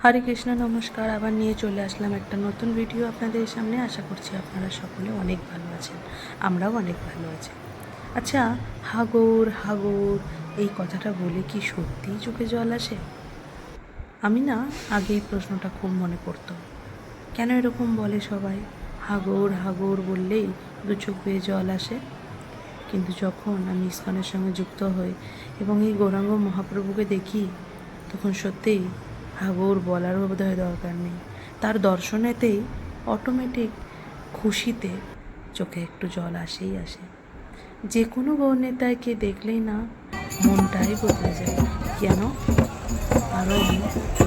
হরে কৃষ্ণ, নমস্কার। আবার নিয়ে চলে আসলাম একটা নতুন ভিডিও আপনাদের সামনে। আশা করছি আপনারা সকলে অনেক ভালো আছেন, আমরাও অনেক ভালো আছি। আচ্ছা, হাগর হাগর এই কথাটা বলে কি সত্যিই চোখে জল আসে? আমি না আগে এই প্রশ্নটা খুব মনে পড়তো, কেন এরকম বলে সবাই? হাগর হাগর বললেই দু চোখ বেয়ে জল আসে। কিন্তু যখন আমি ইস্কনের সঙ্গে যুক্ত হই এবং এই গৌরাঙ্গ মহাপ্রভুকে দেখি, তখন সত্যিই হাগর বলারও বোধহয় দরকার নেই। তার দর্শনেতেই অটোমেটিক খুশিতে চোখে একটু জল আসেই আসে। যে কোনো গৌরনেতাকে দেখলেই না মনটাই বদলে যায়। কেন? কারণ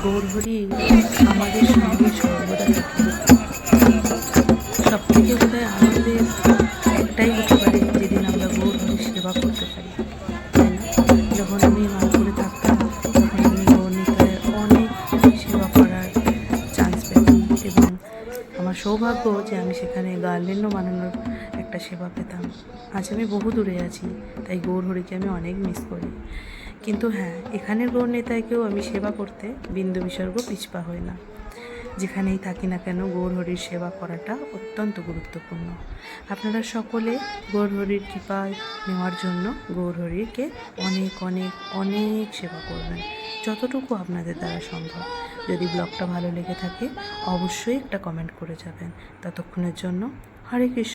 গৌরহরি আমাদের সঙ্গে সর্বদা থাকে। সব থেকে বোধহয় আনন্দের একটাই হতে পারে যেদিন আমরা গৌরহরির সেবা করতে পারি, তাই না? যখন আমি মায়াপুরে থাকতাম তখন আমি গৌরনিতায় অনেক সেবা করার চান্স পেতাম এবং আমার সৌভাগ্য যে আমি সেখানে গার্লেন্ডও বানানোর একটা সেবা পেতাম। আজ আমি বহু দূরে আছি, তাই গৌরহরিকে আমি অনেক মিস করি। কিন্তু হ্যাঁ, এখানের গৌরনেতাকেও আমি সেবা করতে বিন্দু বিসর্গ পিছপা হই না। যেখানেই থাকি না কেন গৌরহরির সেবা করাটা অত্যন্ত গুরুত্বপূর্ণ। আপনারা সকলে গৌরহরির কৃপা নেওয়ার জন্য গৌরহরিকে অনেক অনেক অনেক সেবা করবেন, যতটুকু আপনাদের দ্বারা সম্ভব। যদি ব্লগটা ভালো লেগে থাকে অবশ্যই একটা কমেন্ট করে যাবেন। ততক্ষণের জন্য হরে কৃষ্ণ।